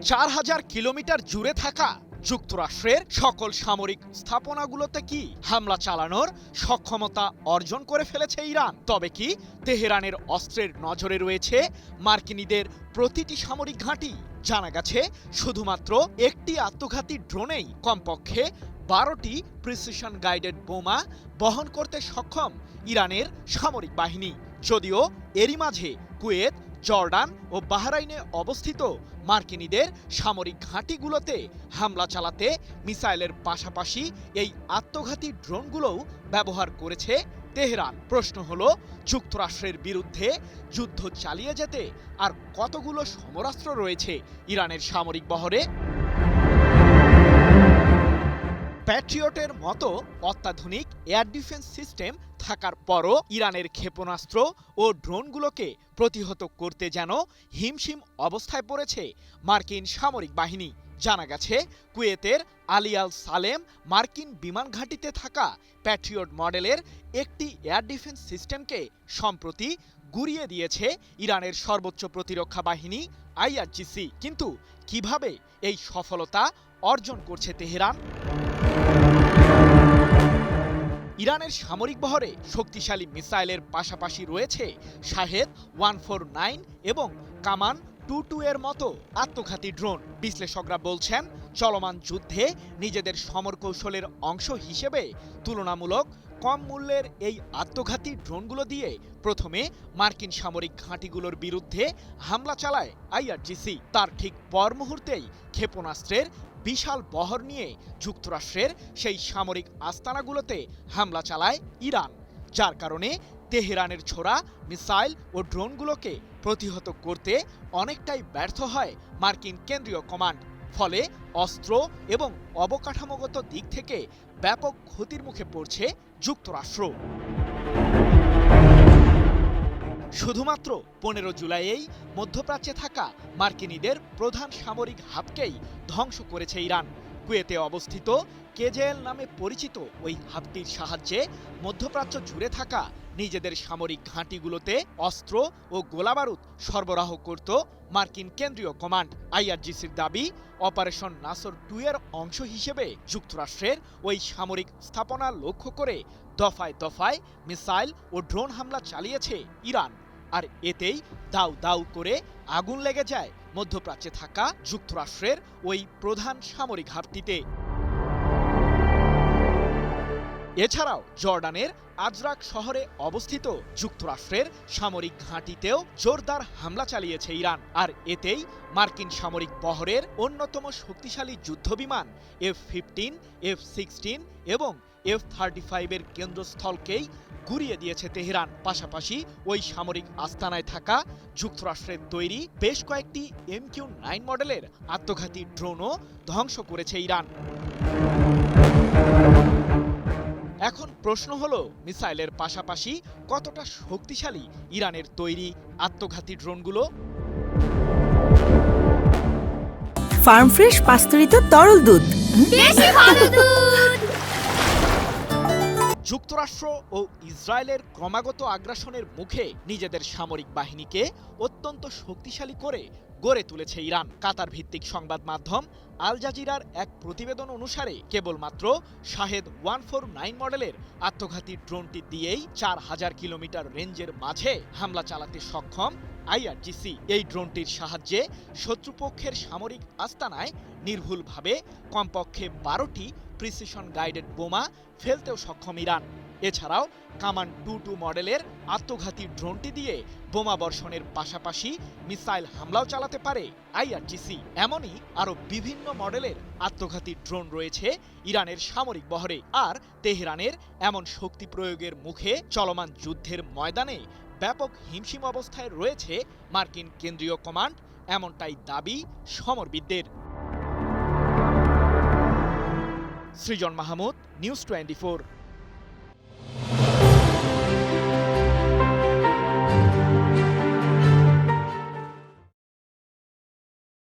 4000 kilometre জুড়ে থাকা যুক্তরাষ্ট্রের সকল সামরিক স্থাপনাগুলোতে কি হামলা চালানোর সক্ষমতা অর্জন করে ফেলেছে ইরান? তবে কি তেহরানের অস্ত্রের নজরে রয়েছে মার্কিনীদের প্রতিটি সামরিক ঘাঁটি? জানা গেছে শুধুমাত্র একটি আত্মঘাতী ড্রোনেই কমপক্ষে 12টি প্রিসিশন গাইডেড বোমা বহন করতে সক্ষম ইরানের সামরিক বাহিনী। যদিও এরই মাঝে কুয়েত, জর্ডান ও বাহরাইনে অবস্থিত মার্কিনীদের সামরিক ঘাঁটিগুলোতে হামলা চালাতে মিসাইলের পাশাপাশি এই আত্মঘাতী ড্রোনগুলোও ব্যবহার করেছে তেহরান। প্রশ্ন হলো, যুক্তরাষ্ট্রের বিরুদ্ধে যুদ্ধ চালিয়ে যেতে আর কতগুলো সমরাস্ত্র রয়েছে ইরানের সামরিক বহরে? প্যাট্রিয়টের মতো অত্যাধুনিক এয়ার ডিফেন্স সিস্টেম থাকার পরও ইরানের ক্ষেপণাস্ত্র ও ড্রোনগুলোকে প্রতিহত করতে যেন হিমশিম অবস্থায় পড়েছে মার্কিন সামরিক বাহিনী। জানা গেছে কুয়েতের আলী আল সালেম মার্কিন বিমান ঘাঁটিতে থাকা প্যাট্রিয়ট মডেলের একটি এয়ার ডিফেন্স সিস্টেমকে সম্প্রতি গুঁড়িয়ে দিয়েছে ইরানের সর্বোচ্চ প্রতিরক্ষা বাহিনী আইআরজিসি। কিন্তু কিভাবে এই সফলতা অর্জন করছে তেহরান? ইরানের সামরিক বহরে শক্তিশালী মিসাইলের পাশাপাশি রয়েছে শাহেদ 149 এবং কামান 22 এর মতো আত্মঘাতী ড্রোন। বিশ্লেষকরা বলছেন, চলমান যুদ্ধে নিজেদের সমর কৌশলের অংশ হিসেবে তুলনামূলক কম মূল্যের এই আত্মঘাতী ড্রোনগুলো দিয়ে প্রথমে মার্কিন সামরিক ঘাঁটিগুলোর বিরুদ্ধে হামলা চালায় আইআরজিসি। তার ঠিক পর মুহূর্তেই ক্ষেপণাস্ত্রের বিশাল বহর নিয়ে যুক্তরাষ্ট্রের সেই সামরিক আস্তানাগুলোতে হামলা চালায় ইরান, যার কারণে তেহরানের ছোড়া মিসাইল ও ড্রোনগুলোকে প্রতিহত করতে অনেকটাই ব্যর্থ হয় মার্কিন কেন্দ্রীয় কমান্ড। ফলে অস্ত্র এবং অবকাঠামোগত দিক থেকে ব্যাপক ক্ষতির মুখে পড়ছে যুক্তরাষ্ট্র। শুধুমাত্র 15 জুলাইয়েই মধ্যপ্রাচ্যে থাকা মার্কিনীদের প্রধান সামরিক হাবকেই ধ্বংস করেছে ইরান। কুয়েতে অবস্থিত কেজেএল নামে পরিচিত ওই হাবটির সাহায্যে মধ্যপ্রাচ্য জুড়ে থাকা নিজেদের সামরিক ঘাঁটিগুলোতে অস্ত্র ও গোলাবারুদ সরবরাহ করত মার্কিন কেন্দ্রীয় কমান্ড। আইআরজিসির দাবি, অপারেশন নাসর 2 এর অংশ হিসেবে যুক্তরাষ্ট্রের ওই সামরিক স্থাপনা লক্ষ্য করে দফায় দফায় মিসাইল ও ড্রোন হামলা চালিয়েছে ইরান। আর এতেই দাউ দাউ করে আগুন লেগে যায় মধ্যপ্রাচ্যে থাকা যুক্তরাষ্ট্রের ওই প্রধান সামরিক ঘাঁটিতে। এছাড়াও জর্ডানের আজরাক শহরে অবস্থিত যুক্তরাষ্ট্রের সামরিক ঘাঁটিতেও জোরদার হামলা চালিয়েছে ইরান। আর এতেই মার্কিন সামরিক বহরের অন্যতম শক্তিশালী যুদ্ধবিমান F-15, F-16 এবং F-35 এর কেন্দ্রস্থলকেই গুঁড়িয়ে দিয়েছে তেহরান। পাশাপাশি ওই সামরিক আস্তানায় থাকা যুক্তরাষ্ট্রের তৈরি বেশ কয়েকটি MQ-9 মডেলের আত্মঘাতী ড্রোনও ধ্বংস করেছে ইরান। এখন প্রশ্ন হলো, মিসাইলের পাশাপাশি কতটা শক্তিশালী ইরানের তৈরি আত্মঘাতী ড্রোনগুলো? ফার্ম ফ্রেশ পাস্তুরিত তরল দুধ, বেশি ভালো দুধ। যুক্তরাষ্ট্র ও ইসরায়েলের ক্রমাগত আগ্রাসনের মুখে নিজেদের সামরিক বাহিনীকে অত্যন্ত শক্তিশালী করে গড়ে তুলেছে ইরান। কাতার ভিত্তিক সংবাদ মাধ্যম আল জাজিরার এক প্রতিবেদন অনুসারে কেবলমাত্র শাহেদ 149 মডেলের আত্মঘাতী ড্রোনটি দিয়েই 4000 কিলোমিটার রেঞ্জের মাঝে হামলা চালাতে সক্ষম আইআরজিসি। এই ড্রোনটির সাহায্যে শত্রুপক্ষের সামরিক আস্তানায় নির্ভুলভাবে কমপক্ষে 12টি প্রিসিশন গাইডেড বোমা ফেলতেও সক্ষম ইরান। এছাড়াও কামান 22 মডেলের আত্মঘাতী ড্রোনটি দিয়ে বোমা বর্ষণের পাশাপাশি মিসাইল হামলাও চালাতে পারে আইআরজিসি। এমনই আরও বিভিন্ন মডেলের আত্মঘাতী ড্রোন রয়েছে ইরানের সামরিক বহরে। আর তেহরানের এমন শক্তি প্রয়োগের মুখে চলমান যুদ্ধের ময়দানে ব্যাপক হিমশিম অবস্থায় রয়েছে মার্কিন কেন্দ্রীয় কমান্ড, এমনটাই দাবি সমরবিদদের। সৃজন মাহমুদ, নিউজ 24।